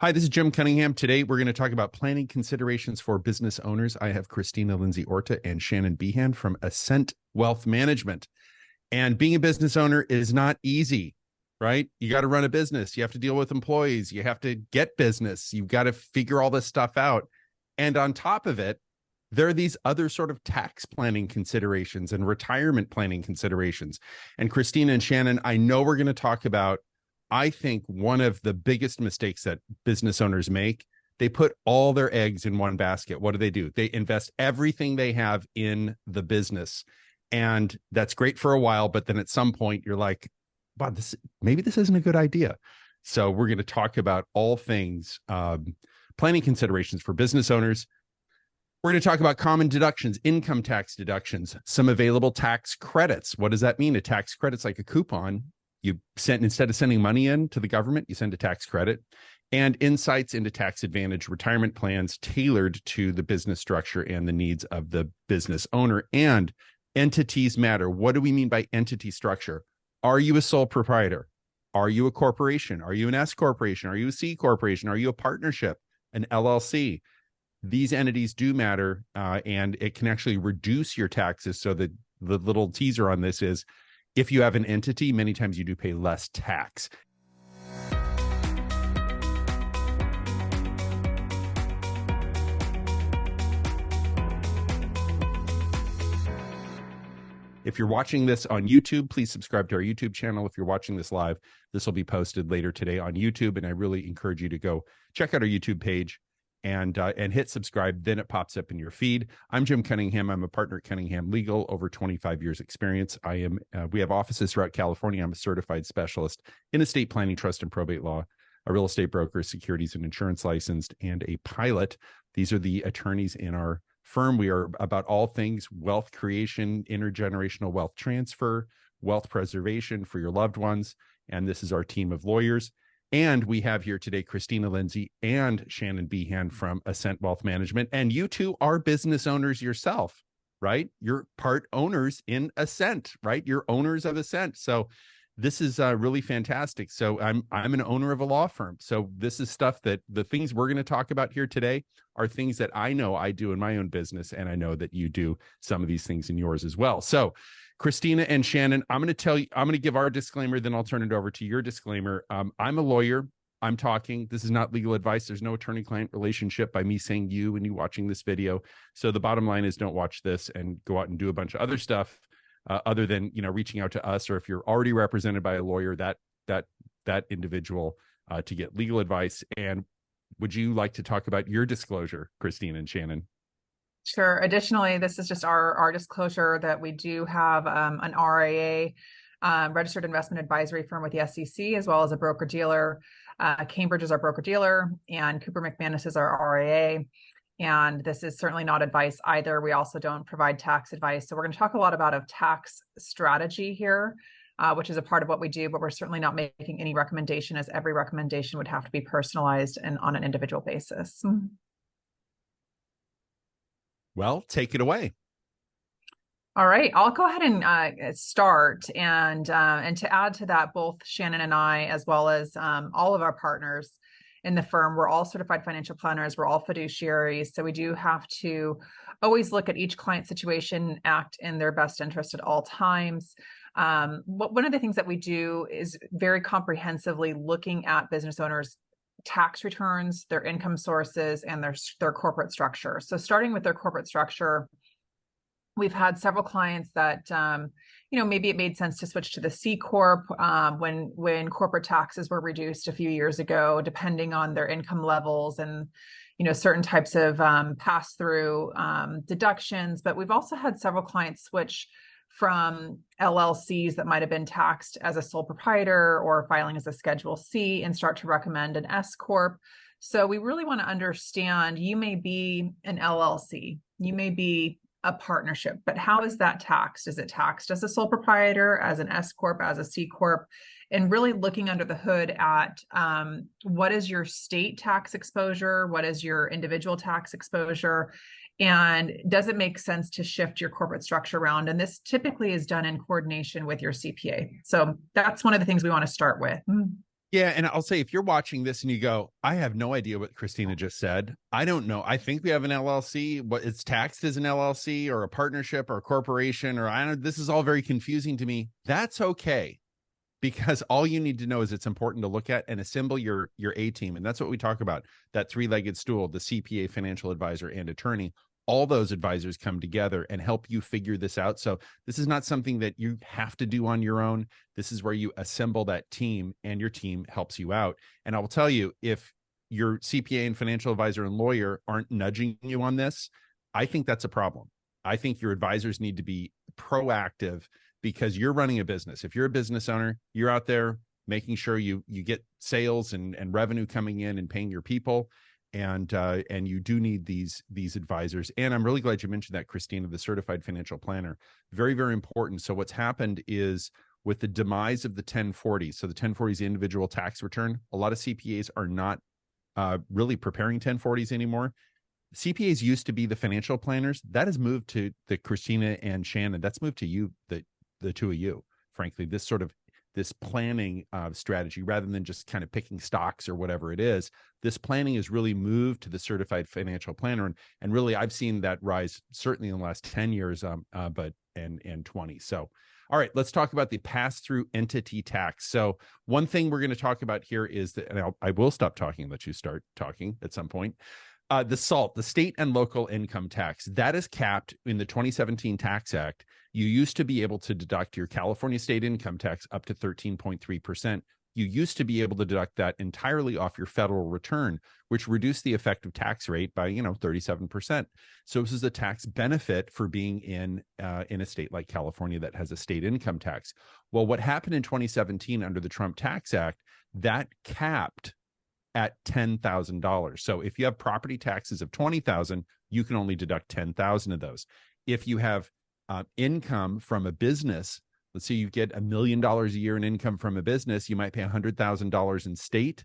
Hi, this is Jim Cunningham. Today, we're going to talk about planning considerations for business owners. I have Christina, Lindsey, Orta, and Shannon Behan from Ascent Wealth Management. And being a business owner is not easy, right? You got to run a business. You have to deal with employees. You have to get business. You've got to figure all this stuff out. And on top of it, there are these other sort of tax planning considerations and retirement planning considerations. And Christina and Shannon, I know we're going to talk about, I think, one of the biggest mistakes that business owners make. They put all their eggs in one basket. What do? They invest everything they have in the business. And that's great for a while, but then at some point you're like, wow, maybe this isn't a good idea. So we're going to talk about all things planning considerations for business owners. We're going to talk about common deductions, income tax deductions, some available tax credits. What does that mean? A tax credit's like a coupon. You send, instead of sending money in to the government, you send a tax credit, and insights into tax advantage retirement plans tailored to the business structure and the needs of the business owner. And entities matter. What do we mean by entity structure? Are you a sole proprietor? Are you a corporation? Are you an S corporation? Are you a C corporation? Are you a partnership, an LLC? These entities do matter, and it can actually reduce your taxes. So the little teaser on this is, if you have an entity, many times you do pay less tax. If you're watching this on YouTube, please subscribe to our YouTube channel. If you're watching this live, this will be posted later today on YouTube. And I really encourage you to go check out our YouTube page and hit subscribe. Then it pops up in your feed. I'm Jim Cunningham. I'm a partner at Cunningham Legal, over 25 years experience. We have offices throughout California. I'm a certified specialist in estate planning, trust, and probate law, a real estate broker, securities and insurance licensed, and a pilot. These are the attorneys in our firm. We are about all things wealth creation, intergenerational wealth transfer, wealth preservation for your loved ones. And this is our team of lawyers. And we have here today Christina, Lindsey, and Shannon Behan from Ascent Wealth Management. And you two are business owners yourself, right? You're part owners in Ascent, right? You're owners of Ascent. So this is really fantastic. So I'm an owner of a law firm. So this is stuff that the things we're going to talk about here today are things that I know I do in my own business. And I know that you do some of these things in yours as well. So Christina and Shannon, I'm going to give our disclaimer, then I'll turn it over to your disclaimer. I'm a lawyer. I'm talking. This is not legal advice. There's no attorney-client relationship by me saying you and you watching this video. So the bottom line is, don't watch this and go out and do a bunch of other stuff other than, reaching out to us, or if you're already represented by a lawyer, that individual to get legal advice. And would you like to talk about your disclosure, Christina and Shannon? Sure. Additionally, this is just our disclosure that we do have an RIA, registered investment advisory firm with the SEC, as well as a broker-dealer. Cambridge is our broker-dealer, and Cooper McManus is our RIA. And this is certainly not advice either. We also don't provide tax advice. So we're going to talk a lot about a tax strategy here, which is a part of what we do, but we're certainly not making any recommendation, as every recommendation would have to be personalized and on an individual basis. Well, take it away. All right, I'll go ahead and start. And to add to that, both Shannon and I, as well as all of our partners in the firm, we're all certified financial planners. We're all fiduciaries. So we do have to always look at each client situation, act in their best interest at all times. One of the things that we do is very comprehensively looking at business owners' tax returns, their income sources, and their corporate structure. So starting with their corporate structure, we've had several clients that, maybe it made sense to switch to the C Corp when corporate taxes were reduced a few years ago, depending on their income levels and, certain types of pass-through deductions. But we've also had several clients switch from LLCs that might have been taxed as a sole proprietor or filing as a Schedule C and start to recommend an S Corp. So we really want to understand, you may be an LLC, you may be a partnership, but how is that taxed? Is it taxed as a sole proprietor, as an S Corp, as a C Corp? And really looking under the hood at what is your state tax exposure? What is your individual tax exposure? And does it make sense to shift your corporate structure around? And this typically is done in coordination with your CPA. So that's one of the things we want to start with. Yeah, and I'll say if you're watching this and you go, I have no idea what Christina just said. I don't know. I think we have an LLC. What it's taxed as an LLC or a partnership or a corporation, or I don't. This is all very confusing to me. That's okay, because all you need to know is it's important to look at and assemble your A team, and that's what we talk about. That three-legged stool: the CPA, financial advisor, and attorney. All those advisors come together and help you figure this out. So this is not something that you have to do on your own. This is where you assemble that team, and your team helps you out. And I will tell you, if your CPA and financial advisor and lawyer aren't nudging you on this, I think that's a problem. I think your advisors need to be proactive, because you're running a business. If you're a business owner, you're out there making sure you get sales and revenue coming in and paying your people. And you do need these advisors. And I'm really glad you mentioned that, Christina, the certified financial planner. Very, very important. So what's happened is, with the demise of the 1040, so the 1040 is the individual tax return, a lot of CPAs are not really preparing 1040s anymore. CPAs used to be the financial planners. That has moved to the Christina and Shannon. That's moved to you, the two of you, frankly. This planning strategy, rather than just kind of picking stocks or whatever it is, this planning has really moved to the certified financial planner. And really, I've seen that rise certainly in the last 10 years, but 20. So, all right, let's talk about the pass-through entity tax. So one thing we're going to talk about here is that, and I will stop talking and let you start talking at some point. The SALT, the state and local income tax, that is capped in the 2017 Tax Act. You used to be able to deduct your California state income tax up to 13.3%. You used to be able to deduct that entirely off your federal return, which reduced the effective tax rate by 37%. So this is a tax benefit for being in a state like California that has a state income tax. Well, what happened in 2017 under the Trump Tax Act, that capped at $10,000. So if you have property taxes of $20,000, you can only deduct $10,000 of those. If you have income from a business, let's say you get $1 million a year in income from a business, you might pay $100,000 in state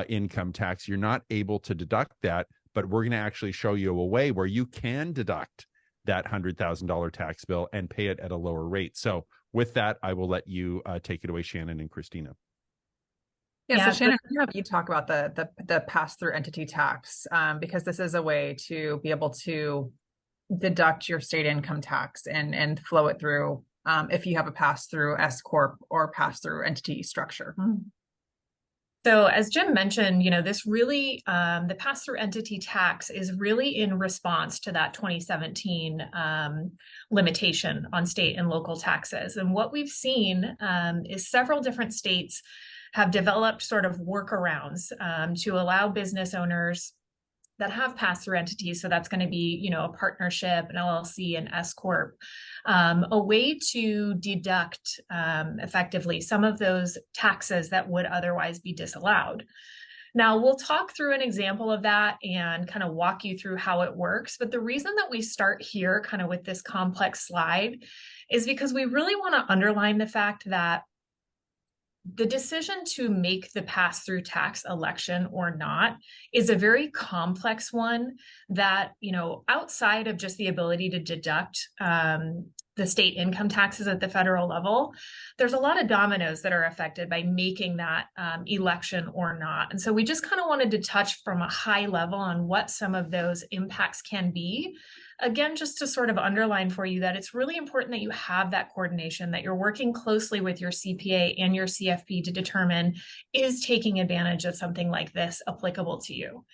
income tax. You're not able to deduct that, but we're going to actually show you a way where you can deduct that $100,000 tax bill and pay it at a lower rate. So with that, I will let you take it away, Shannon and Christina. Yeah, so Shannon, you talk about the pass-through entity tax, because this is a way to be able to deduct your state income tax and flow it through if you have a pass-through S corp or pass-through entity structure. So as Jim mentioned, this really, the pass-through entity tax is really in response to that 2017 limitation on state and local taxes. And what we've seen is several different states have developed sort of workarounds to allow business owners that have pass-through entities, so that's going to be, a partnership, an LLC, an S corp, a way to deduct effectively some of those taxes that would otherwise be disallowed. Now, we'll talk through an example of that and kind of walk you through how it works. But the reason that we start here kind of with this complex slide is because we really want to underline the fact that the decision to make the pass-through tax election or not is a very complex one that, outside of just the ability to deduct the state income taxes at the federal level, there's a lot of dominoes that are affected by making that election or not. And so we just kind of wanted to touch from a high level on what some of those impacts can be. Again, just to sort of underline for you that it's really important that you have that coordination, that you're working closely with your CPA and your CFP to determine, is taking advantage of something like this applicable to you?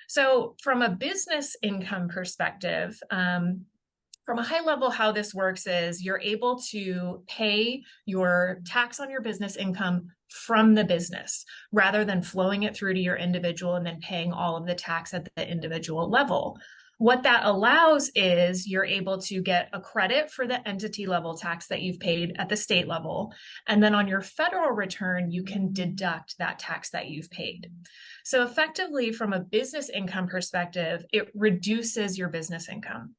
So from a business income perspective, from a high level, how this works is you're able to pay your tax on your business income from the business rather than flowing it through to your individual and then paying all of the tax at the individual level. What that allows is you're able to get a credit for the entity level tax that you've paid at the state level. And then on your federal return, you can deduct that tax that you've paid. So effectively, from a business income perspective, it reduces your business income.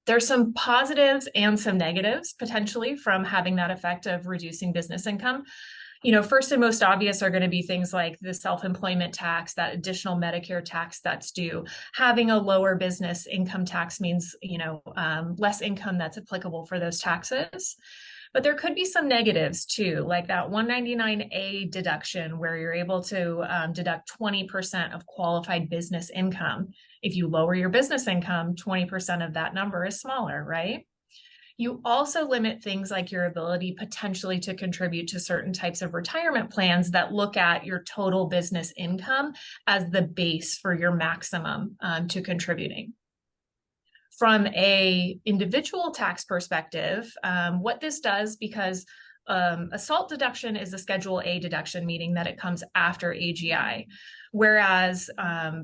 There's some positives and some negatives potentially from having that effect of reducing business income. First and most obvious are going to be things like the self-employment tax, that additional Medicare tax that's due. Having a lower business income tax means, less income that's applicable for those taxes. But there could be some negatives too, like that 199A deduction where you're able to deduct 20% of qualified business income. If you lower your business income, 20% of that number is smaller, right? You also limit things like your ability potentially to contribute to certain types of retirement plans that look at your total business income as the base for your maximum to contributing. From a individual tax perspective, what this does, because a SALT deduction is a Schedule A deduction, meaning that it comes after AGI, whereas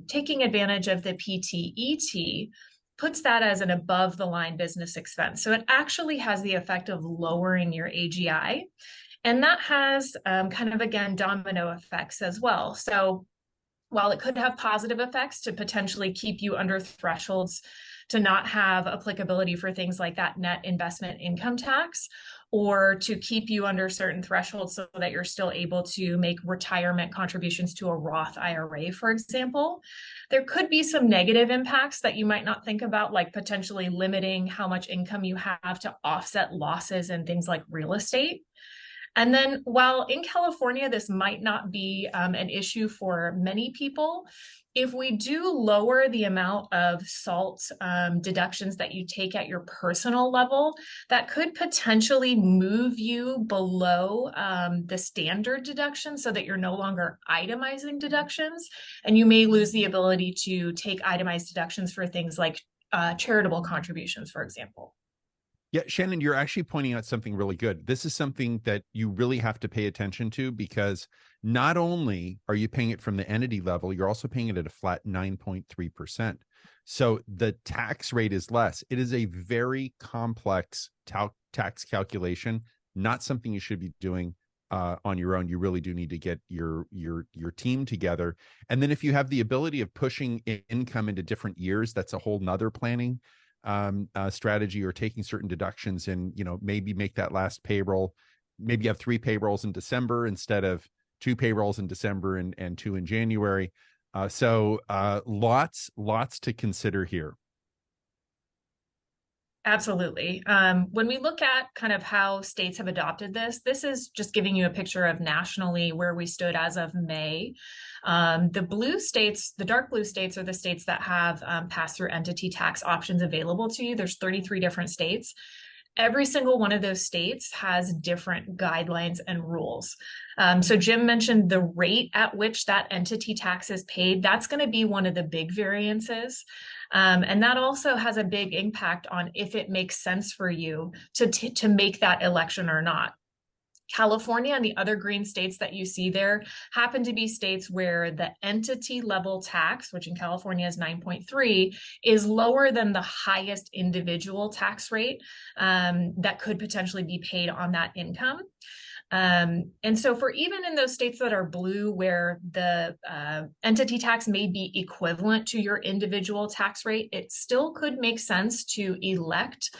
taking advantage of the PTET puts that as an above the line business expense. So it actually has the effect of lowering your AGI. And that has kind of, again, domino effects as well. So while it could have positive effects to potentially keep you under thresholds to not have applicability for things like that net investment income tax, or to keep you under certain thresholds so that you're still able to make retirement contributions to a Roth IRA, for example, there could be some negative impacts that you might not think about, like potentially limiting how much income you have to offset losses in things like real estate. And then while in California, this might not be an issue for many people, if we do lower the amount of SALT deductions that you take at your personal level, that could potentially move you below the standard deduction so that you're no longer itemizing deductions. And you may lose the ability to take itemized deductions for things like charitable contributions, for example. Yeah, Shannon, you're actually pointing out something really good. This is something that you really have to pay attention to, because not only are you paying it from the entity level, you're also paying it at a flat 9.3%. So the tax rate is less. It is a very complex tax calculation, not something you should be doing on your own. You really do need to get your team together. And then if you have the ability of pushing income into different years, that's a whole nother planning strategy, or taking certain deductions and, maybe make that last payroll. Maybe you have 3 payrolls in December instead of 2 payrolls in December and 2 in January. So lots to consider here. Absolutely. When we look at kind of how states have adopted this is just giving you a picture of nationally where we stood as of May. The blue states, the dark blue states, are the states that have pass-through entity tax options available to you. There's 33 different states. Every single one of those states has different guidelines and rules. So Jim mentioned the rate at which that entity tax is paid. That's going to be one of the big variances. And that also has a big impact on if it makes sense for you to make that election or not. California and the other green states that you see there happen to be states where the entity level tax, which in California is 9.3, is lower than the highest individual tax rate that could potentially be paid on that income. And so for even in those states that are blue, where the entity tax may be equivalent to your individual tax rate, it still could make sense to elect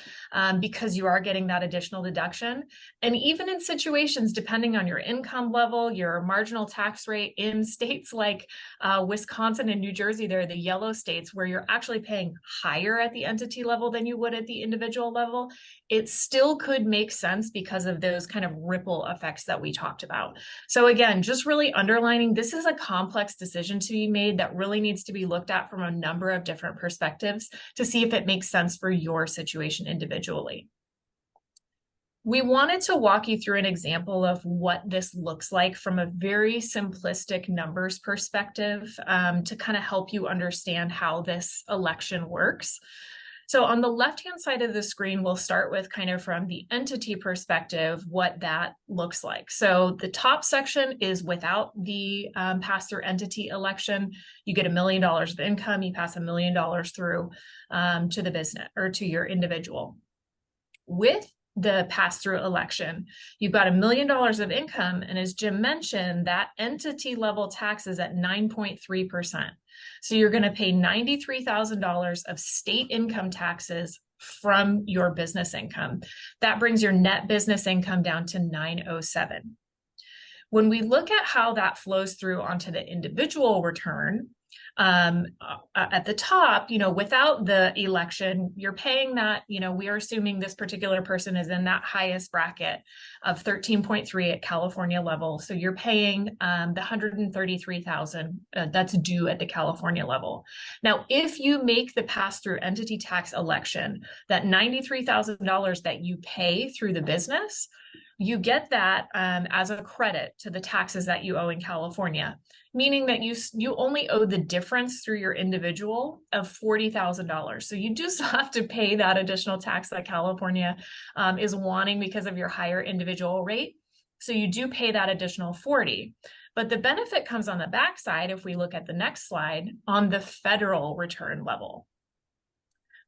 because you are getting that additional deduction. And even in situations, depending on your income level, your marginal tax rate in states like Wisconsin and New Jersey, they're the yellow states where you're actually paying higher at the entity level than you would at the individual level, it still could make sense because of those kind of ripple effects that we talked about. So again, just really underlining, this is a complex decision to be made that really needs to be looked at from a number of different perspectives to see if it makes sense for your situation individually. We wanted to walk you through an example of what this looks like from a very simplistic numbers perspective to kind of help you understand how this election works. So on the left-hand side of the screen, we'll start with kind of from the entity perspective, what that looks like. So the top section is without the pass-through entity election. You get $1 million of income, you pass $1 million through to the business or to your individual. With the pass-through election, you've got $1 million of income. And as Jim mentioned, that entity level tax is at 9.3%. So you're going to pay $93,000 of state income taxes from your business income. That brings your net business income down to $907. When we look at how that flows through onto the individual return, At the top, without the election, you're paying that, we are assuming this particular person is in that highest bracket of 13.3 at California level. So you're paying the 133,000 that's due at the California level. Now, if you make the pass-through entity tax election, that $93,000 that you pay through the business, you get that as a credit to the taxes that you owe in California, meaning that you only owe the difference through your individual of $40,000. So you do still have to pay that additional tax that California is wanting because of your higher individual rate. So you do pay that additional 40. But the benefit comes on the backside if we look at the next slide on the federal return level.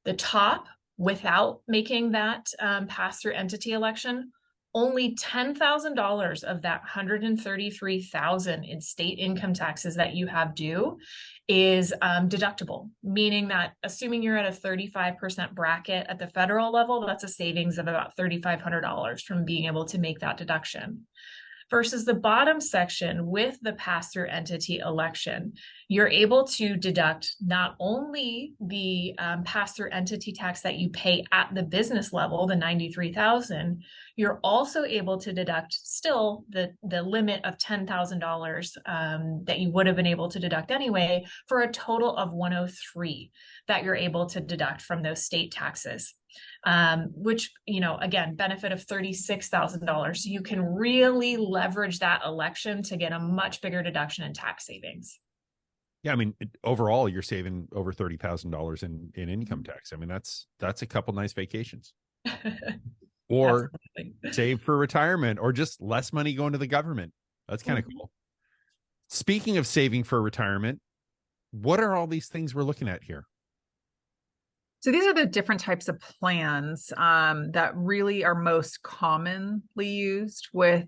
The top, without making that pass-through entity election, only $10,000 of that $133,000 in state income taxes that you have due is deductible, meaning that assuming you're at a 35% bracket at the federal level, that's a savings of about $3,500 from being able to make that deduction. Versus the bottom section with the pass-through entity election, you're able to deduct not only the pass-through entity tax that you pay at the business level, the $93,000, you're also able to deduct still the limit of $10,000 that you would have been able to deduct anyway, for a total of $103,000 that you're able to deduct from those state taxes. Which, again, benefit of $36,000. So you can really leverage that election to get a much bigger deduction in tax savings. Yeah, I mean, overall, you're saving over $30,000 in income tax. I mean, that's a couple nice vacations, or save for retirement, or just less money going to the government. That's kind of cool. Speaking of saving for retirement, what are all these things we're looking at here? So these are the different types of plans that really are most commonly used with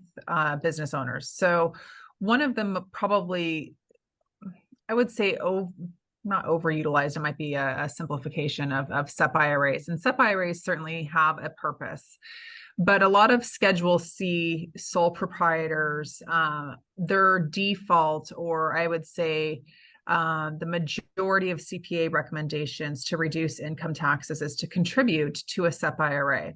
business owners. So one of them probably, I would say, not overutilized, it might be a simplification of SEP IRAs. And SEP IRAs certainly have a purpose. But a lot of Schedule C sole proprietors, their default, or I would say, the majority of CPA recommendations to reduce income taxes is to contribute to a SEP IRA.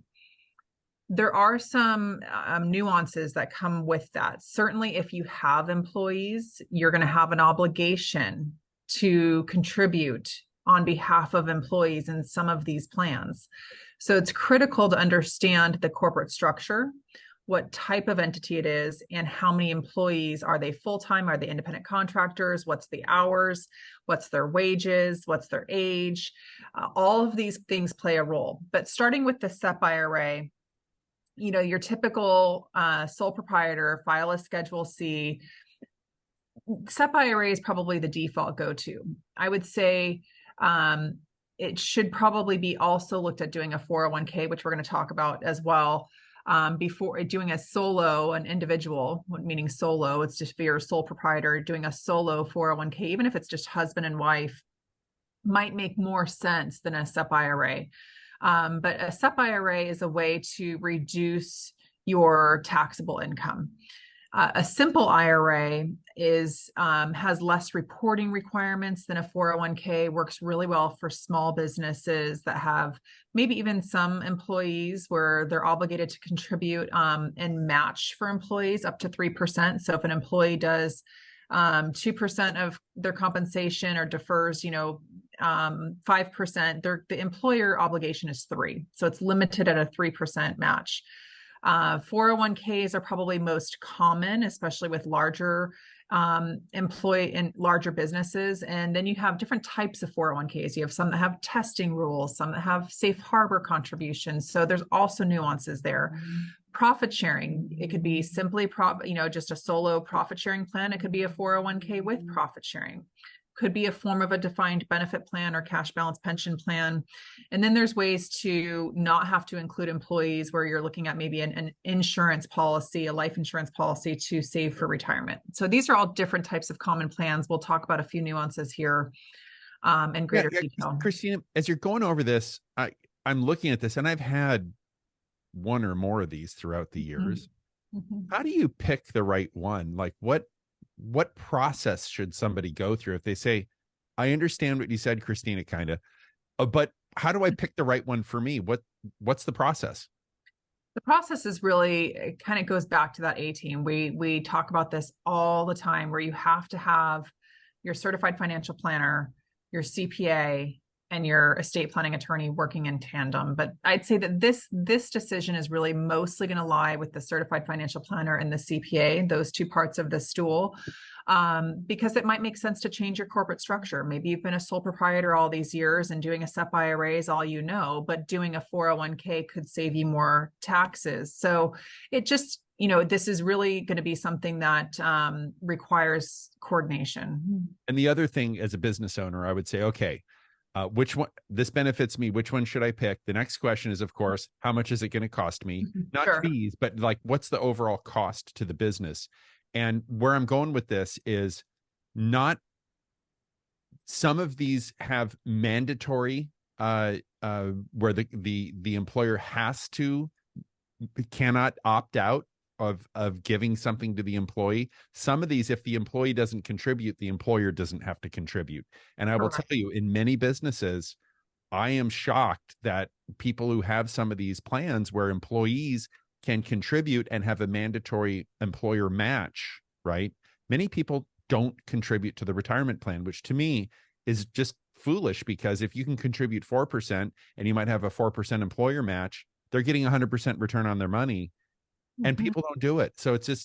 There are some nuances that come with that. Certainly, if you have employees, you're going to have an obligation to contribute on behalf of employees in some of these plans. So it's critical to understand the corporate structure, what type of entity it is, and how many employees. Are they full-time? Are they independent contractors? What's the hours? What's their wages? What's their age? All of these things play a role. But starting with the SEP IRA, your typical sole proprietor, file a Schedule C. SEP IRA is probably the default go-to. I would say it should probably be also looked at doing a 401k, which we're going to talk about as well. Before doing an individual, meaning solo, it's just if you're a sole proprietor, doing a solo 401k, even if it's just husband and wife, might make more sense than a SEP IRA. But a SEP IRA is a way to reduce your taxable income. A simple IRA has less reporting requirements than a 401k, works really well for small businesses that have maybe even some employees where they're obligated to contribute and match for employees up to 3%. So if an employee does 2% of their compensation or defers, 5%, the employer obligation is 3%. So it's limited at a 3% match. 401ks are probably most common, especially with larger employee and larger businesses. And then you have different types of 401ks. You have some that have testing rules, some that have safe harbor contributions. So there's also nuances there. Profit sharing, it could be simply just a solo profit sharing plan. It could be a 401k with profit sharing. Could be a form of a defined benefit plan or cash balance pension plan. And then there's ways to not have to include employees where you're looking at maybe an insurance policy, a life insurance policy to save for retirement. So these are all different types of common plans. We'll talk about a few nuances here in greater detail. Christina, as you're going over this, I'm looking at this, and I've had one or more of these throughout the years. Mm-hmm. How do you pick the right one? Like what process should somebody go through if they say, I understand what you said, Christina, kind of, but how do I pick the right one for me? What's the process? The process is really, it kind of goes back to that A team. We talk about this all the time, where you have to have your certified financial planner, your CPA, and your estate planning attorney working in tandem. But I'd say that this decision is really mostly going to lie with the certified financial planner and the CPA, those two parts of the stool, because it might make sense to change your corporate structure. Maybe you've been a sole proprietor all these years and doing a SEP IRA is all you know, but doing a 401k could save you more taxes. So it just, this is really going to be something that requires coordination. And the other thing, as a business owner, I would say, okay, which one, this benefits me, which one should I pick? The next question is, of course, how much is it going to cost me? Not Sure. fees, but like, what's the overall cost to the business? And where I'm going with this is, not some of these have mandatory where the employer cannot opt out of giving something to the employee. Some of these, if the employee doesn't contribute, the employer doesn't have to contribute. And I will tell you, in many businesses, I am shocked that people who have some of these plans where employees can contribute and have a mandatory employer match, right? Many people don't contribute to the retirement plan, which to me is just foolish, because if you can contribute 4% and you might have a 4% employer match, they're getting 100% return on their money. And people don't do it. So it's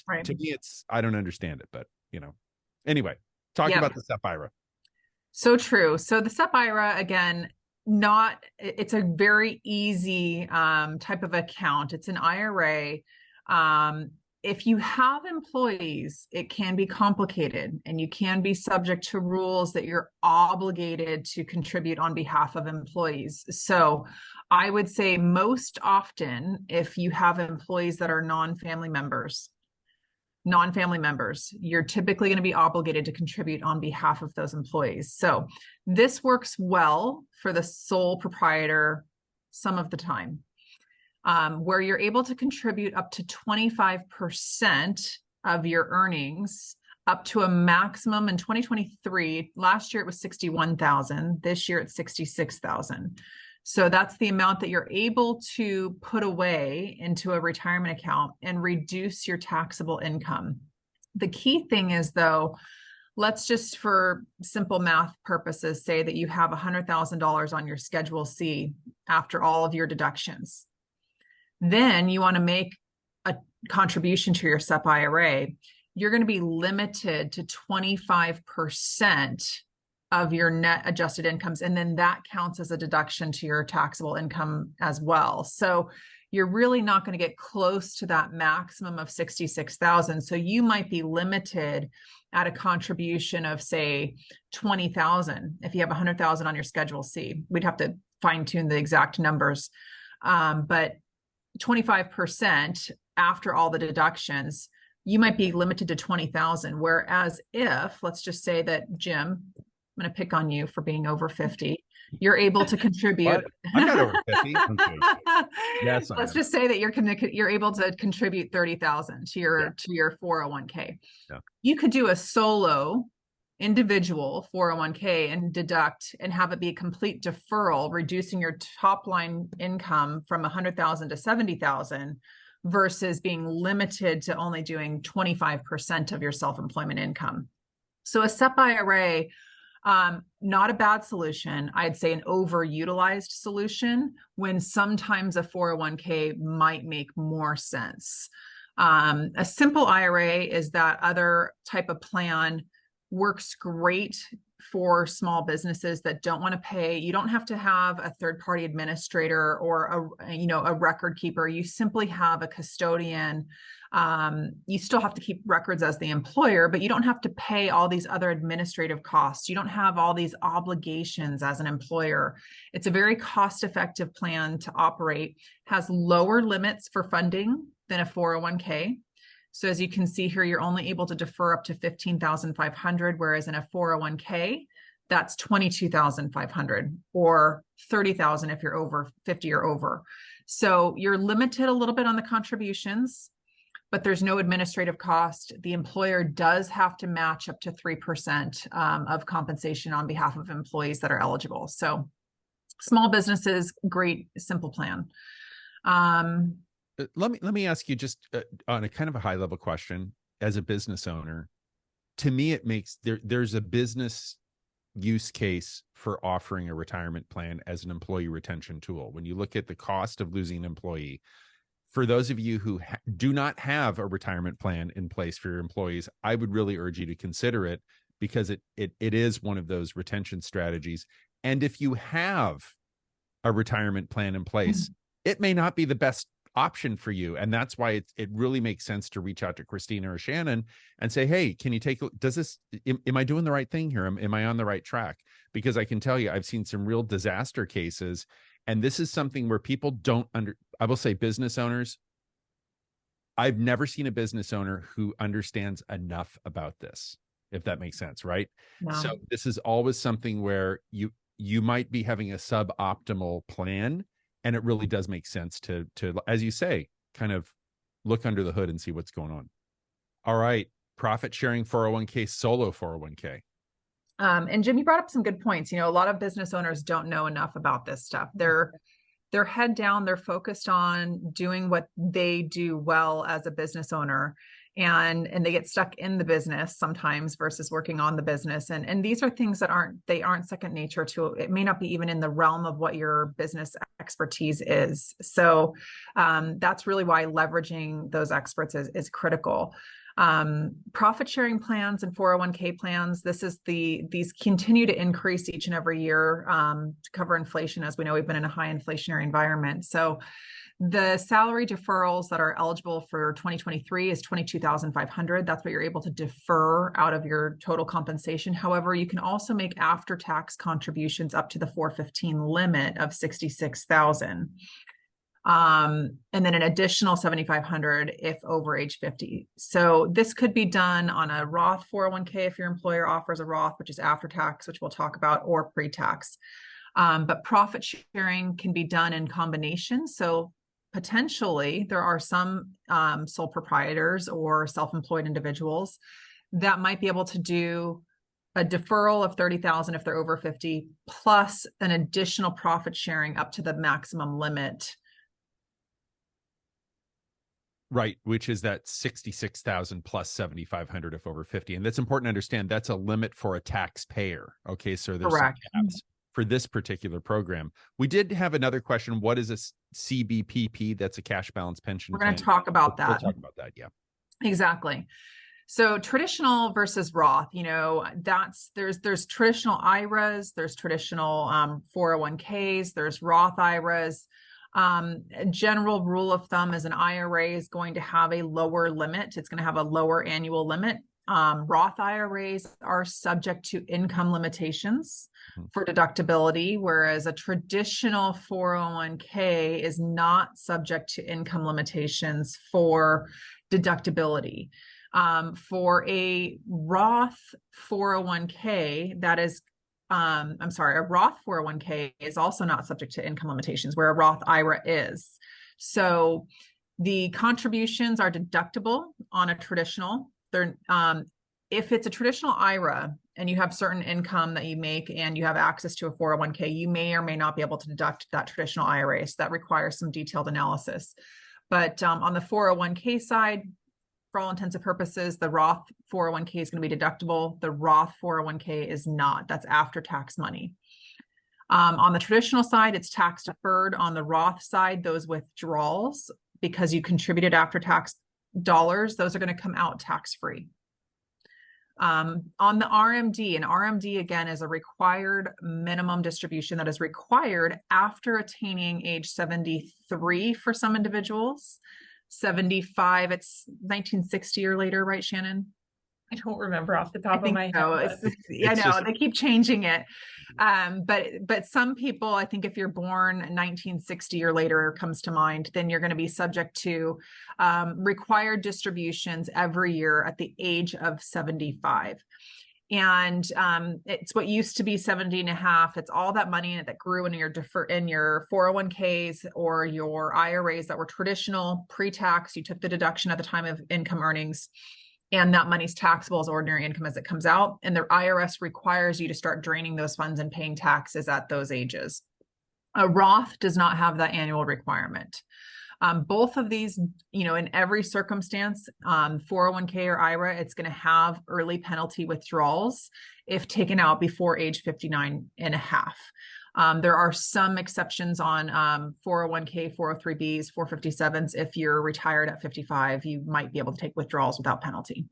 right. To me, I don't understand it, but anyway, talk about the SEP IRA. So true. So the SEP IRA, again, it's a very easy type of account. It's an IRA. If you have employees, it can be complicated, and you can be subject to rules that you're obligated to contribute on behalf of employees. So I would say most often, if you have employees that are non-family members, you're typically going to be obligated to contribute on behalf of those employees. So this works well for the sole proprietor some of the time, where you're able to contribute up to 25% of your earnings, up to a maximum. In 2023, last year it was $61,000. This year it's $66,000. So that's the amount that you're able to put away into a retirement account and reduce your taxable income. The key thing is, though, let's just, for simple math purposes, say that you have $100,000 on your Schedule C after all of your deductions. Then you want to make a contribution to your SEP IRA. You're going to be limited to 25% of your net adjusted incomes. And then that counts as a deduction to your taxable income as well. So you're really not going to get close to that maximum of $66,000. So you might be limited at a contribution of, say, $20,000. If you have $100,000 on your Schedule C, we'd have to fine tune the exact numbers. But 25% after all the deductions, you might be limited to 20,000. Whereas if, let's just say that Jim, I'm going to pick on you for being over 50. You're able to contribute. I'm not over 50. Yes, let's just say that you're able to contribute 30,000 to your 401k. Yeah. You could do a solo individual 401k and deduct and have it be a complete deferral, reducing your top line income from 100,000 to 70,000 versus being limited to only doing 25% of your self-employment income. So a SEP IRA, not a bad solution. I'd say an overutilized solution, when sometimes a 401k might make more sense. A simple IRA is that other type of plan, works great for small businesses that don't want to pay. You don't have to have a third-party administrator or a record keeper. You simply have a custodian. You still have to keep records as the employer, but you don't have to pay all these other administrative costs. You don't have all these obligations as an employer. It's a very cost-effective plan to operate, has lower limits for funding than a 401k. So as you can see here, you're only able to defer up to $15,500, whereas in a 401k, that's $22,500 or $30,000 if you're over 50 or over. So you're limited a little bit on the contributions. but there's no administrative cost. The employer does have to match up to 3% of compensation on behalf of employees that are eligible. So small businesses, great, simple plan. Let me ask you just on a kind of a high level question. As a business owner, to me, it makes there's a business use case for offering a retirement plan as an employee retention tool. When you look at the cost of losing an employee, for those of you who do not have a retirement plan in place for your employees, I would really urge you to consider it, because it is one of those retention strategies. And if you have a retirement plan in place, it may not be the best option for you. And that's why it really makes sense to reach out to Christina or Shannon and say, hey, can you am I doing the right thing here? Am I on the right track? Because I can tell you, I've seen some real disaster cases. And this is something where people I will say business owners, I've never seen a business owner who understands enough about this, if that makes sense, right? No. So this is always something where you might be having a suboptimal plan, and it really does make sense to, as you say, kind of look under the hood and see what's going on. All right. Profit sharing 401k, solo 401k. And Jim, you brought up some good points. A lot of business owners don't know enough about this stuff. They're head down. They're focused on doing what they do well as a business owner. And they get stuck in the business sometimes versus working on the business. And these are things that aren't second nature to it. It may not be even in the realm of what your business expertise is. So that's really why leveraging those experts is critical. Profit sharing plans and 401k plans, these continue to increase each and every year to cover inflation. As we know, we've been in a high inflationary environment. So the salary deferrals that are eligible for 2023 is $22,500. That's what you're able to defer out of your total compensation. However, you can also make after-tax contributions up to the 415 limit of $66,000. And then an additional $7,500 if over age 50. So this could be done on a Roth 401k if your employer offers a Roth, which is after tax, which we'll talk about, or pre-tax. But profit sharing can be done in combination. So potentially there are some sole proprietors or self-employed individuals that might be able to do a deferral of $30,000 if they're over 50, plus an additional profit sharing up to the maximum limit. Right, which is that 66,000 plus 7,500 if over 50. And that's important to understand. That's a limit for a taxpayer. Okay, so there's some caps for this particular program. We did have another question. What is a CBPP? That's a cash balance pension. We're going to talk about that. We'll talk about that. Yeah, exactly. So traditional versus Roth, there's traditional IRAs, there's traditional 401ks, there's Roth IRAs. A general rule of thumb is an IRA is going to have a lower limit. It's going to have a lower annual limit. Roth IRAs are subject to income limitations for deductibility, whereas a traditional 401k is not subject to income limitations for deductibility. For a Roth 401k, a Roth 401k is also not subject to income limitations, where a Roth IRA is. So the contributions are deductible on a traditional. If it's a traditional IRA and you have certain income that you make and you have access to a 401k, you may or may not be able to deduct that traditional IRA. So that requires some detailed analysis. But on the 401k side, for all intents and purposes, the Roth 401k is going to be deductible. The Roth 401k is not. That's after tax money. On the traditional side, it's tax deferred. On the Roth side, those withdrawals, because you contributed after tax dollars, those are going to come out tax free. On the RMD, and RMD again is a required minimum distribution that is required after attaining age 73 for some individuals. 75, it's 1960 or later, right, Shannon? I don't remember off the top of my head. I know they keep changing it. But some people, I think if you're born 1960 or later comes to mind, then you're going to be subject to required distributions every year at the age of 75. And it's what used to be 70.5. It's all that money in it that grew in your 401ks or your IRAs that were traditional pre-tax. You took the deduction at the time of income earnings, and that money's taxable as ordinary income as it comes out. And the IRS requires you to start draining those funds and paying taxes at those ages. A Roth does not have that annual requirement. Both of these, in every circumstance, 401k or IRA, it's going to have early penalty withdrawals if taken out before age 59 and a half. There are some exceptions on 401k, 403bs, 457s. If you're retired at 55, you might be able to take withdrawals without penalty.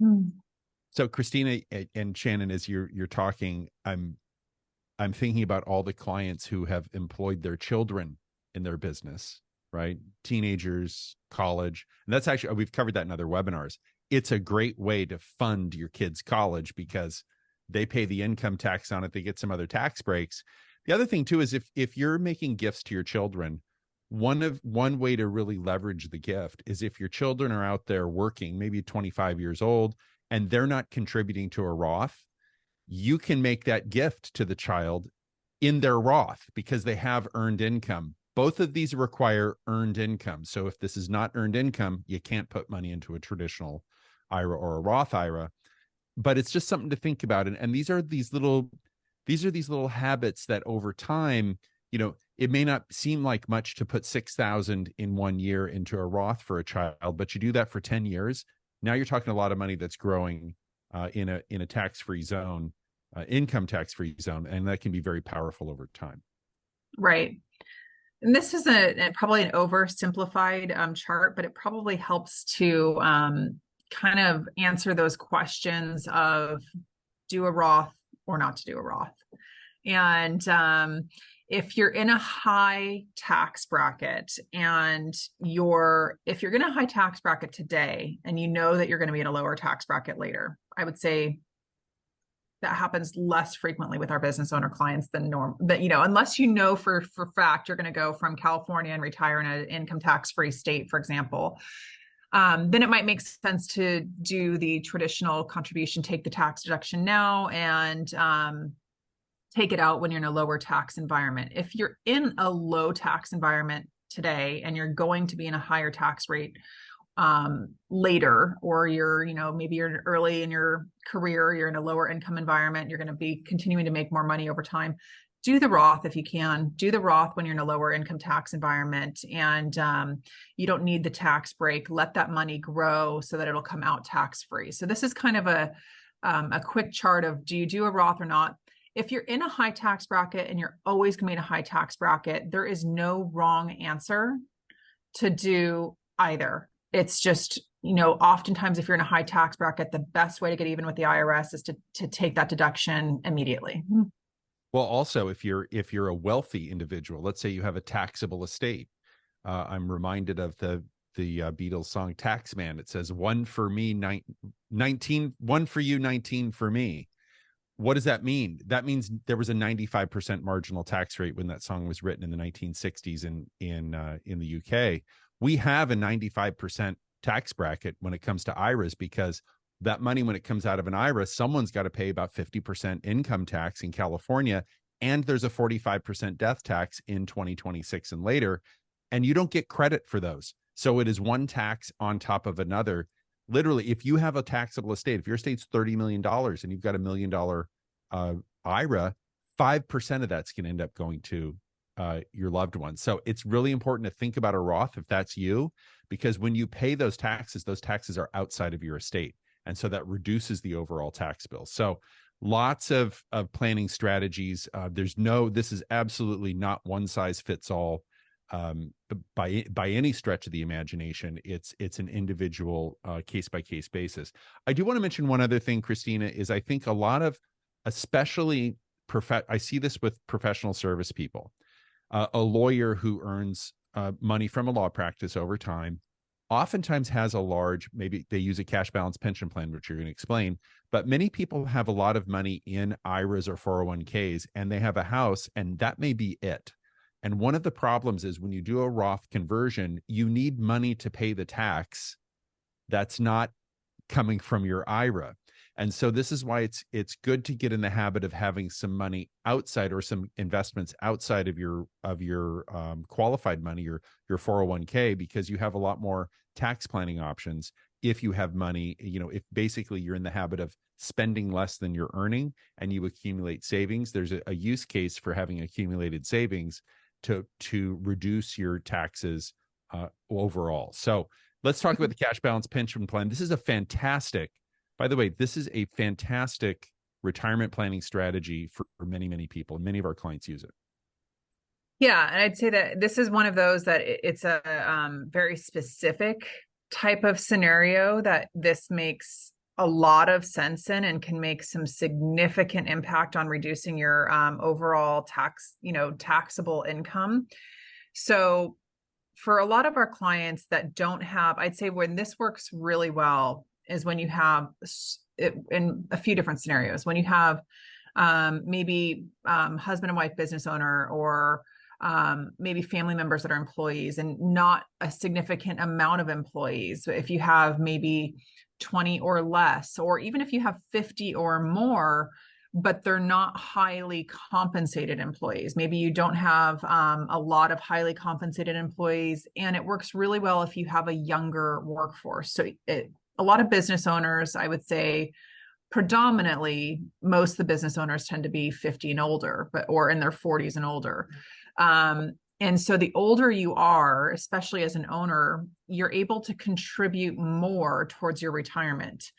So Christina and Shannon, as you're talking, I'm thinking about all the clients who have employed their children in their business, right? Teenagers, college. And that's actually, we've covered that in other webinars. It's a great way to fund your kids' college because they pay the income tax on it. They get some other tax breaks. The other thing too is if you're making gifts to your children, one way to really leverage the gift is if your children are out there working, maybe 25 years old, and they're not contributing to a Roth, you can make that gift to the child in their Roth because they have earned income. Both of these require earned income. So if this is not earned income, you can't put money into a traditional IRA or a Roth IRA. But it's just something to think about. And these are these little habits that over time, it may not seem like much to put $6,000 in 1 year into a Roth for a child, but you do that for 10 years. Now you're talking a lot of money that's growing in a tax-free zone, income tax-free zone, and that can be very powerful over time. Right. And this is probably an oversimplified chart, but it probably helps to kind of answer those questions of do a Roth or not to do a Roth. And if you're in a high tax bracket and if you're in a high tax bracket today and you know that you're going to be in a lower tax bracket later, I would say that happens less frequently with our business owner clients than normal. But unless you know for fact you're going to go from California and retire in an income tax-free state, for example, then it might make sense to do the traditional contribution, take the tax deduction now, and take it out when you're in a lower tax environment. If you're in a low tax environment today and you're going to be in a higher tax rate later, or maybe you're early in your career, you're in a lower income environment, you're going to be continuing to make more money over time, do the Roth if you can. Do the Roth when you're in a lower income tax environment and you don't need the tax break. Let that money grow so that it'll come out tax-free. So this is kind of a quick chart of, do you do a Roth or not? If you're in a high tax bracket and you're always going to be in a high tax bracket, there is no wrong answer to do either. It's just, oftentimes if you're in a high tax bracket, the best way to get even with the IRS is to take that deduction immediately. Well, also, if you're a wealthy individual, let's say you have a taxable estate. I'm reminded of the Beatles song Taxman. It says, 1 for me, 19, 1 for you, 19 for me. What does that mean? That means there was a 95% marginal tax rate when that song was written in the 1960s in the UK. We have a 95% tax bracket when it comes to IRAs because that money, when it comes out of an IRA, someone's got to pay about 50% income tax in California, and there's a 45% death tax in 2026 and later, and you don't get credit for those. So it is one tax on top of another. Literally, if you have a taxable estate, if your estate's $30 million and you've got $1 million IRA, 5% of that's going to end up going to your loved ones. So it's really important to think about a Roth if that's you, because when you pay those taxes are outside of your estate. And so that reduces the overall tax bill. So lots of planning strategies. This is absolutely not one size fits all by any stretch of the imagination. It's an individual case by case basis. I do want to mention one other thing, Christina, is I think a lot of, especially I see this with professional service people, a lawyer who earns money from a law practice over time oftentimes has a large, maybe they use a cash balance pension plan, which you're going to explain, but many people have a lot of money in IRAs or 401ks, and they have a house, and that may be it. And one of the problems is when you do a Roth conversion, you need money to pay the tax that's not coming from your IRA. And so this is why it's good to get in the habit of having some money outside, or some investments outside of your qualified money, your 401k, because you have a lot more tax planning options if you have money. If basically you're in the habit of spending less than you're earning and you accumulate savings, there's a use case for having accumulated savings to reduce your taxes overall. So let's talk about the cash balance pension plan. This is a fantastic, by the way, this is a fantastic retirement planning strategy for many, many people. Many of our clients use it. Yeah, and I'd say that this is one of those that it's a very specific type of scenario that this makes a lot of sense in, and can make some significant impact on reducing your overall taxable income. So for a lot of our clients that don't have, I'd say when this works really well is when you have it in a few different scenarios. When you have maybe husband and wife business owner, or maybe family members that are employees and not a significant amount of employees. If you have maybe 20 or less, or even if you have 50 or more, but they're not highly compensated employees. Maybe you don't have a lot of highly compensated employees, and it works really well if you have a younger workforce. So a lot of business owners, I would say, predominantly, most of the business owners tend to be 50 and older, or in their 40s and older. And so the older you are, especially as an owner, you're able to contribute more towards your retirement.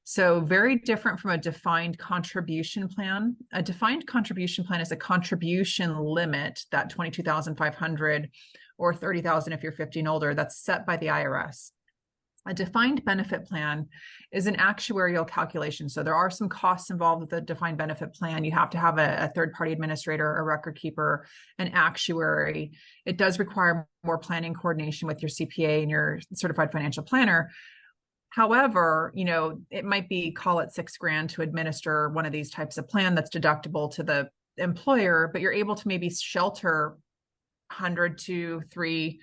So very different from a defined contribution plan. A defined contribution plan is a contribution limit, that $22,500 or $30,000 if you're 50 and older, that's set by the IRS. A defined benefit plan is an actuarial calculation. So there are some costs involved with the defined benefit plan. You have to have a third-party administrator, a record keeper, an actuary. It does require more planning coordination with your CPA and your certified financial planner. However, it might be, call it $6,000 to administer one of these types of plan that's deductible to the employer, but you're able to maybe shelter 100 to 3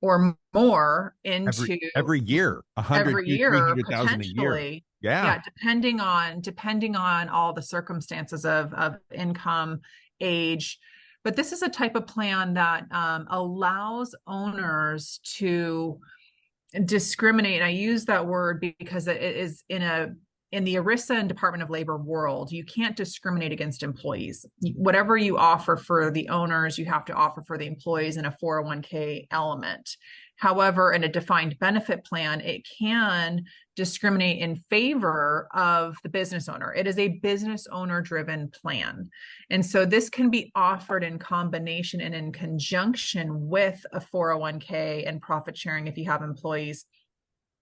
or more into every year, 100 to 300,000 a year. Yeah, depending on all the circumstances of income, age. But this is a type of plan that allows owners to discriminate. And I use that word because it is in the ERISA and Department of Labor world, you can't discriminate against employees. Whatever you offer for the owners, you have to offer for the employees in a 401k element. However, in a defined benefit plan, it can discriminate in favor of the business owner. It is a business owner driven plan. And so this can be offered in combination and in conjunction with a 401k and profit sharing if you have employees.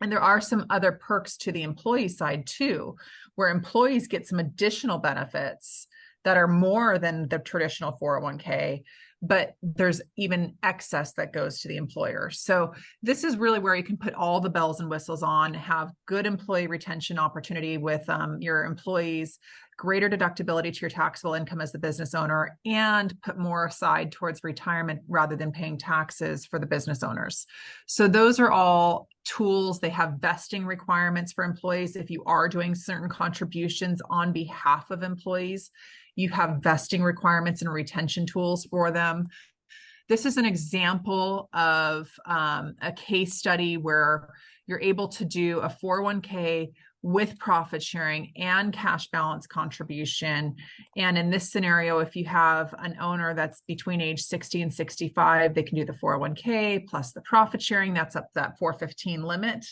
And there are some other perks to the employee side too, where employees get some additional benefits that are more than the traditional 401k, but there's even excess that goes to the employer. So this is really where you can put all the bells and whistles on, have good employee retention opportunity with your employees, greater deductibility to your taxable income as the business owner, and put more aside towards retirement rather than paying taxes for the business owners. So those are all tools. They have vesting requirements for employees. If you are doing certain contributions on behalf of employees, you have vesting requirements and retention tools for them. This is an example of a case study where you're able to do a 401k with profit sharing and cash balance contribution. And in this scenario, if you have an owner that's between age 60 and 65, they can do the 401k plus the profit sharing. That's up that 415 limit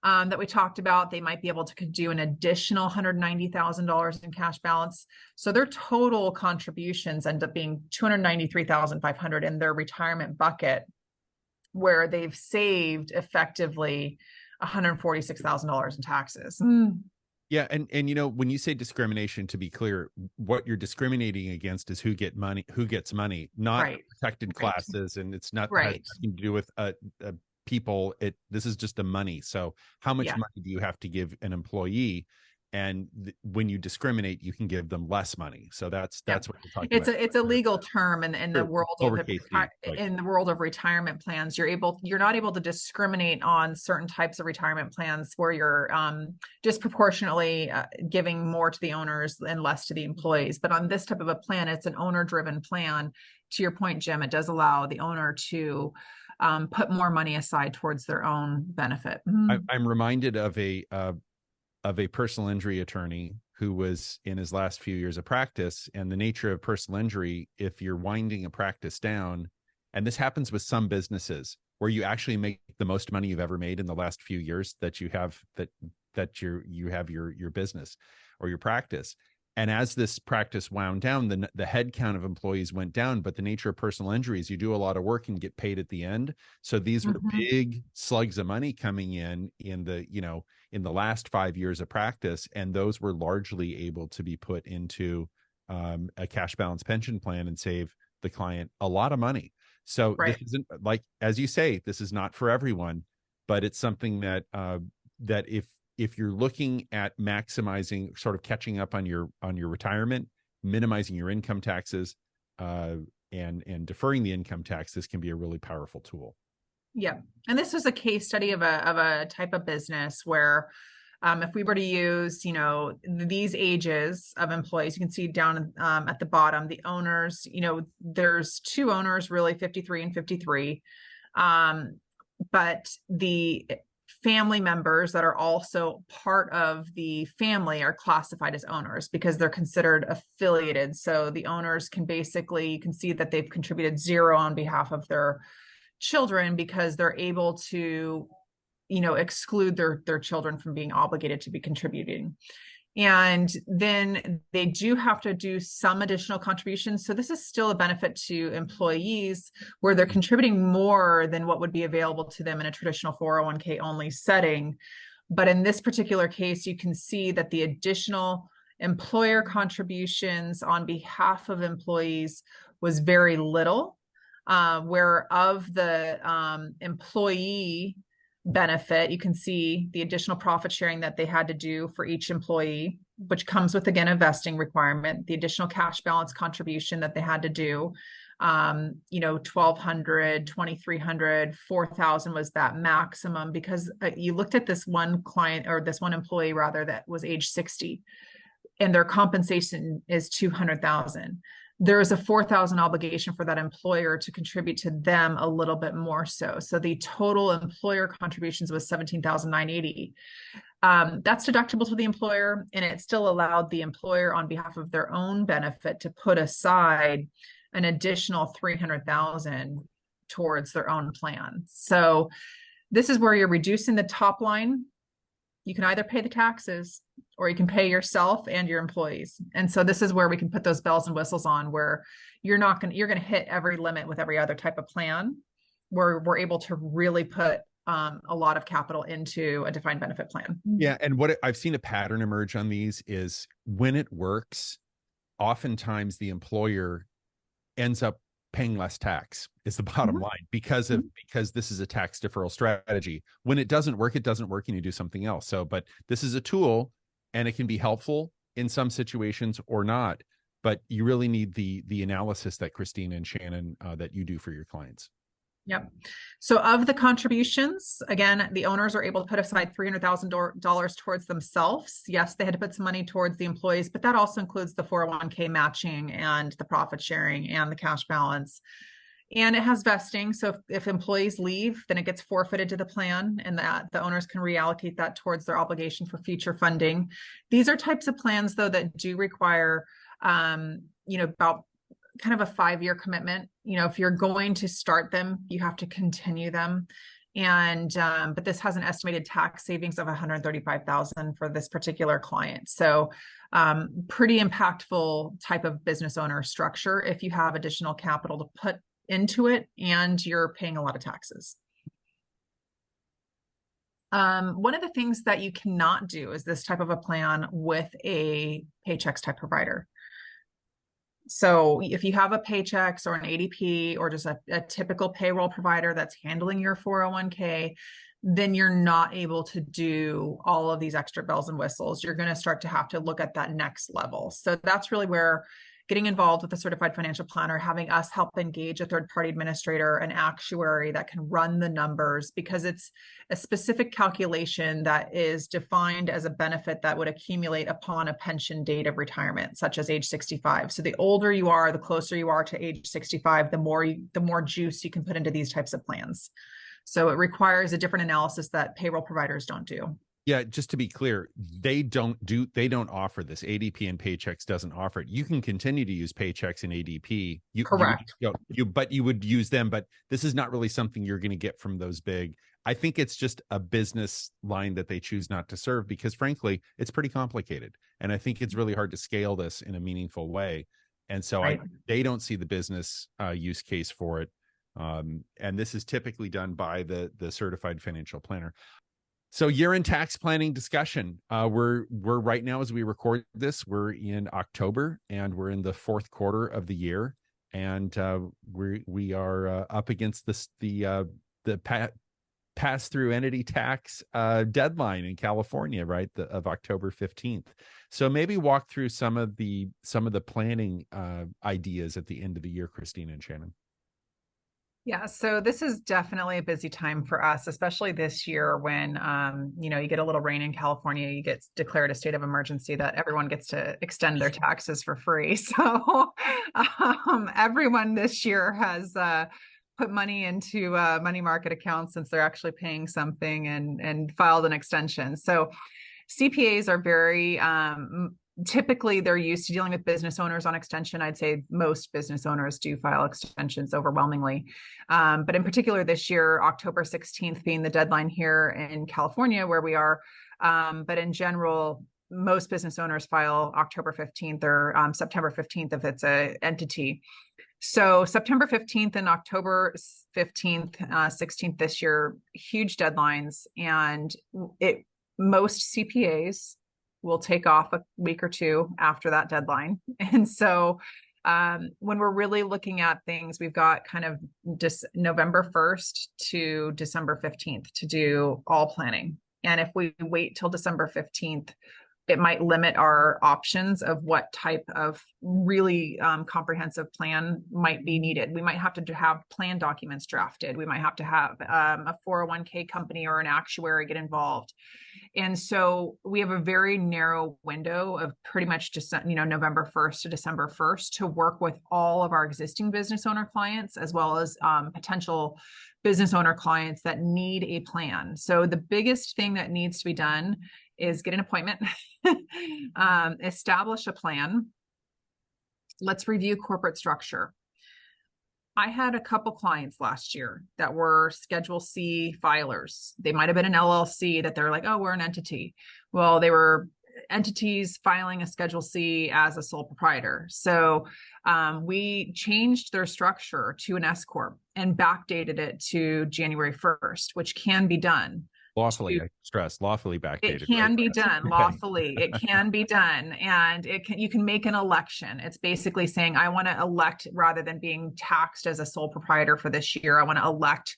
that we talked about. They might be able to do an additional $190,000 in cash balance. So their total contributions end up being $293,500 in their retirement bucket, where they've saved effectively $146,000 in taxes. Yeah, and when you say discrimination, to be clear, what you're discriminating against is who gets money, not protected classes, and it's not has nothing to do with people. This is just the money. So how much money do you have to give an employee? And when you discriminate, you can give them less money. So that's what you're talking it's about. It's a legal term in the world of in the world of retirement plans. You're not able to discriminate on certain types of retirement plans where you're disproportionately giving more to the owners and less to the employees. But on this type of a plan, it's an owner-driven plan. To your point, Jim, it does allow the owner to put more money aside towards their own benefit. I'm reminded of a personal injury attorney who was in his last few years of practice. And the nature of personal injury, if you're winding a practice down, and this happens with some businesses where you actually make the most money you've ever made in the last few years that you have you have your business or your practice. And as this practice wound down, the head count of employees went down, but the nature of personal injuries, you do a lot of work and get paid at the end. So these were big slugs of money coming in the last 5 years of practice. And those were largely able to be put into a cash balance pension plan and save the client a lot of money. So This isn't, like, as you say, this is not for everyone, but it's something that if you're looking at maximizing, sort of catching up on your retirement, minimizing your income taxes, and deferring the income tax, this can be a really powerful tool. Yeah. And this was a case study of a type of business where if we were to use, these ages of employees, you can see down at the bottom, the owners, there's two owners, really 53 and 53. But the family members that are also part of the family are classified as owners because they're considered affiliated. So the owners can basically, you can see that they've contributed zero on behalf of their children because they're able to, exclude their children from being obligated to be contributing. And then they do have to do some additional contributions. So this is still a benefit to employees where they're contributing more than what would be available to them in a traditional 401k only setting. But in this particular case, you can see that the additional employer contributions on behalf of employees was very little, where of the employee benefit, you can see the additional profit sharing that they had to do for each employee, which comes with, again, a vesting requirement, the additional cash balance contribution that they had to do, $1,200, $2,300, $4,000 was that maximum because you looked at this one client or this one employee rather that was age 60 and their compensation is $200,000. There is a $4,000 obligation for that employer to contribute to them a little bit more so. So the total employer contributions was $17,980. That's deductible to the employer, and it still allowed the employer on behalf of their own benefit to put aside an additional $300,000 towards their own plan. So this is where you're reducing the top line. You can either pay the taxes or you can pay yourself and your employees. And so this is where we can put those bells and whistles on where you're going to hit every limit with every other type of plan where we're able to really put a lot of capital into a defined benefit plan. Yeah. And I've seen a pattern emerge on these is when it works, oftentimes the employer ends up paying less tax is the bottom line because this is a tax deferral strategy. When it doesn't work, and you do something else. So, but this is a tool and it can be helpful in some situations or not, but you really need the analysis that Christina and Shannon, that you do for your clients. Yep. So of the contributions, again, the owners are able to put aside $300,000 towards themselves. Yes, they had to put some money towards the employees, but that also includes the 401k matching and the profit sharing and the cash balance. And it has vesting. So if employees leave, then it gets forfeited to the plan and that the owners can reallocate that towards their obligation for future funding. These are types of plans, though, that do require, about kind of a 5-year commitment. If you're going to start them, you have to continue them. And, but this has an estimated tax savings of $135,000 for this particular client. So, pretty impactful type of business owner structure if you have additional capital to put into it and you're paying a lot of taxes. One of the things that you cannot do is this type of a plan with a Paychex type provider. So if you have a Paychex or an ADP or just a typical payroll provider that's handling your 401k, then you're not able to do all of these extra bells and whistles. You're going to start to have to look at that next level. So that's really where getting involved with a certified financial planner, having us help engage a third-party administrator, an actuary that can run the numbers, because it's a specific calculation that is defined as a benefit that would accumulate upon a pension date of retirement, such as age 65. So the older you are, the closer you are to age 65, the more juice you can put into these types of plans. So it requires a different analysis that payroll providers don't do. Yeah, just to be clear, they don't offer this. ADP and Paychex doesn't offer it. You can continue to use Paychex and ADP. Correct. But you would use them. But this is not really something you're going to get from those big. I think it's just a business line that they choose not to serve because, frankly, it's pretty complicated. And I think it's really hard to scale this in a meaningful way. And so Right. they don't see the business use case for it. And this is typically done by the certified financial planner. So year-end tax planning discussion. We're right now, as we record this, we're in October and we're in the fourth quarter of the year, and we are up against the pass-through entity tax deadline in California, right, of October 15th. So maybe walk through some of the planning ideas at the end of the year, Christina and Shannon. Yeah, so this is definitely a busy time for us, especially this year when, you get a little rain in California, you get declared a state of emergency that everyone gets to extend their taxes for free. So everyone this year has put money into money market accounts since they're actually paying something and filed an extension. So CPAs are very typically they're used to dealing with business owners on extension. I'd say most business owners do file extensions overwhelmingly. But in particular this year, October 16th being the deadline here in California where we are. But in general, most business owners file October 15th or September 15th if it's an entity. So September 15th and October 15th, 16th this year, huge deadlines. And most CPAs will take off a week or two after that deadline. And so when we're really looking at things, we've got kind of November 1st to December 15th to do all planning. And if we wait till December 15th, it might limit our options of what type of really comprehensive plan might be needed. We might have to have plan documents drafted. We might have to have a 401k company or an actuary get involved. And so we have a very narrow window of pretty much just, November 1st to December 1st to work with all of our existing business owner clients, as well as potential business owner clients that need a plan. So the biggest thing that needs to be done is get an appointment, establish a plan. Let's review corporate structure. I had a couple clients last year that were Schedule C filers. They might have been an LLC that they're like, oh, we're an entity. Well, they were entities filing a Schedule C as a sole proprietor. So we changed their structure to an S Corp and backdated it to January 1st, which can be done. Lawfully, I stress, lawfully backdated. It can be done lawfully. It can be done, and you can make an election. It's basically saying, I want to elect, rather than being taxed as a sole proprietor for this year, I want to elect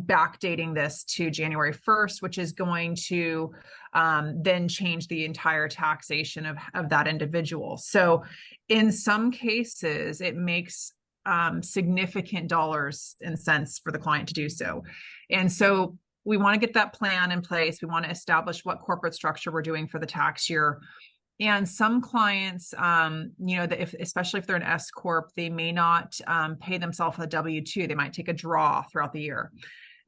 backdating this to January 1st, which is going to then change the entire taxation of that individual. So in some cases, it makes significant dollars and cents for the client to do so. And so we want to get that plan in place. We want to establish what corporate structure we're doing for the tax year. And some clients, especially if they're an S Corp, they may not pay themselves a W-2. They might take a draw throughout the year.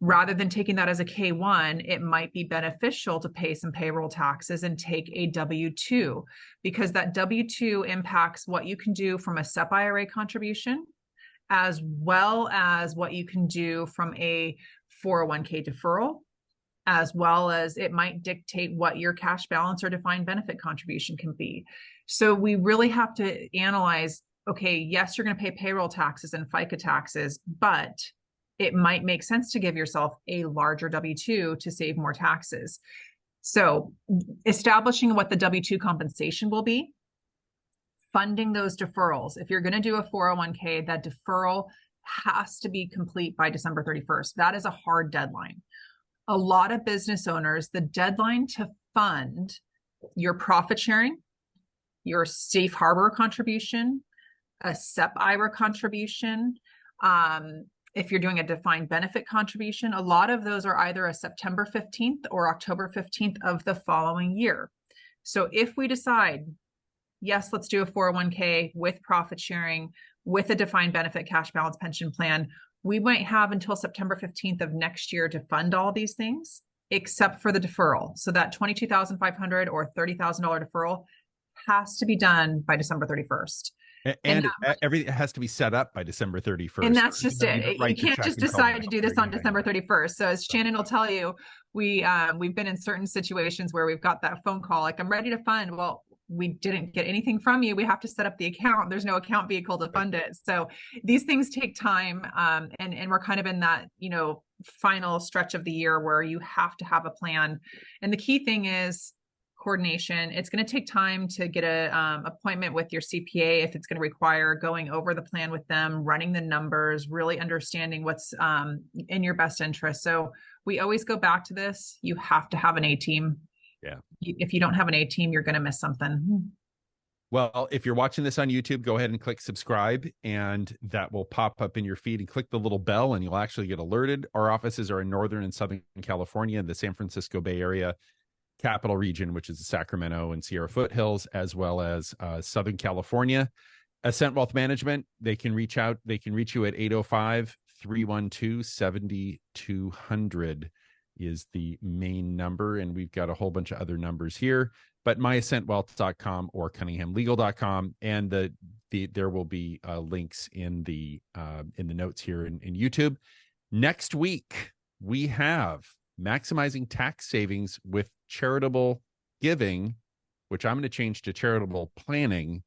Rather than taking that as a K-1, it might be beneficial to pay some payroll taxes and take a W-2, because that W-2 impacts what you can do from a SEP IRA contribution, as well as what you can do from a 401k deferral, as well as it might dictate what your cash balance or defined benefit contribution can be. So we really have to analyze, okay, yes, you're going to pay payroll taxes and FICA taxes, but it might make sense to give yourself a larger W-2 to save more taxes. So establishing what the W-2 compensation will be, funding those deferrals. If you're going to do a 401k, that deferral has to be complete by December 31st. That is a hard deadline. A lot of business owners, the deadline to fund your profit sharing, your safe harbor contribution, a SEP IRA contribution, if you're doing a defined benefit contribution, a lot of those are either a September 15th or October 15th of the following year. So if we decide, yes, let's do a 401k with profit sharing, with a defined benefit cash balance pension plan, we might have until September 15th of next year to fund all these things, except for the deferral. So that $22,500 or $30,000 deferral has to be done by December 31st. And everything has to be set up by December 31st. And that's just it. You can't just decide to do this on December 31st. So as Shannon will tell you, we've been in certain situations where we've got that phone call, like, I'm ready to fund. Well, we didn't get anything from you. We have to set up the account. There's no account vehicle to fund it. So these things take time. And we're kind of in that, final stretch of the year where you have to have a plan. And the key thing is coordination. It's going to take time to get a appointment with your CPA if it's going to require going over the plan with them, running the numbers, really understanding what's in your best interest. So we always go back to this. You have to have an A team. Yeah. If you don't have an A team, you're going to miss something. Well, if you're watching this on YouTube, go ahead and click subscribe, and that will pop up in your feed, and click the little bell and you'll actually get alerted. Our offices are in Northern and Southern California, the San Francisco Bay Area capital region, which is the Sacramento and Sierra foothills, as well as Southern California. Ascent Wealth Management, they can reach you at 805-312-7200 is the main number. And we've got a whole bunch of other numbers here, but myascentwealth.com or cunninghamlegal.com. And there will be links in the notes here in YouTube. Next week, we have maximizing tax savings with charitable giving, which I'm going to change to charitable planning,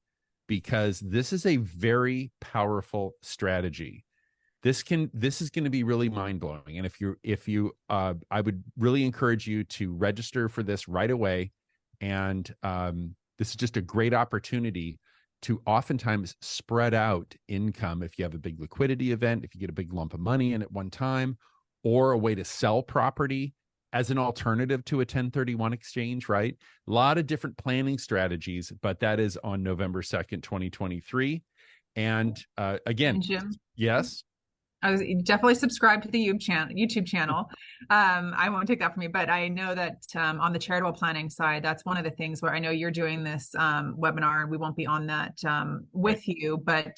because this is a very powerful strategy. This is going to be really mind-blowing. And I would really encourage you to register for this right away. And this is just a great opportunity to oftentimes spread out income if you have a big liquidity event, if you get a big lump of money in at one time, or a way to sell property as an alternative to a 1031 exchange, right? A lot of different planning strategies, but that is on November 2nd, 2023. And again, and Jim, yes. I was definitely subscribed to the YouTube channel. I won't take that from you, but I know that on the charitable planning side, that's one of the things where I know you're doing this webinar, and we won't be on that with you, but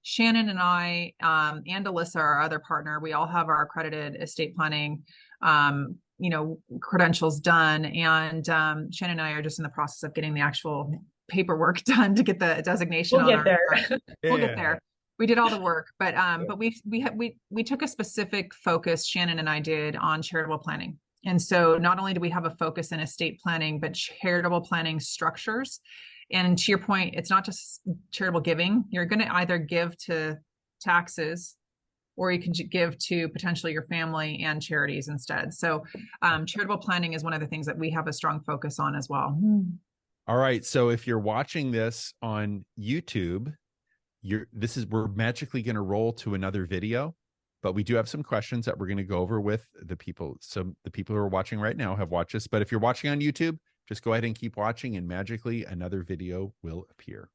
Shannon and I and Alyssa, our other partner, we all have our accredited estate planning credentials done. And Shannon and I are just in the process of getting the actual paperwork done to get the designation. We'll get there. We'll get there. We did all the work, but we took a specific focus, Shannon and I did, on charitable planning. And so not only do we have a focus in estate planning, but charitable planning structures. And to your point, it's not just charitable giving. You're going to either give to taxes, or you can give to potentially your family and charities instead. So charitable planning is one of the things that we have a strong focus on as well. All right. So if you're watching this on YouTube, we're magically going to roll to another video, but we do have some questions that we're going to go over with the people. So the people who are watching right now have watched this, but if you're watching on YouTube, just go ahead and keep watching, and magically another video will appear.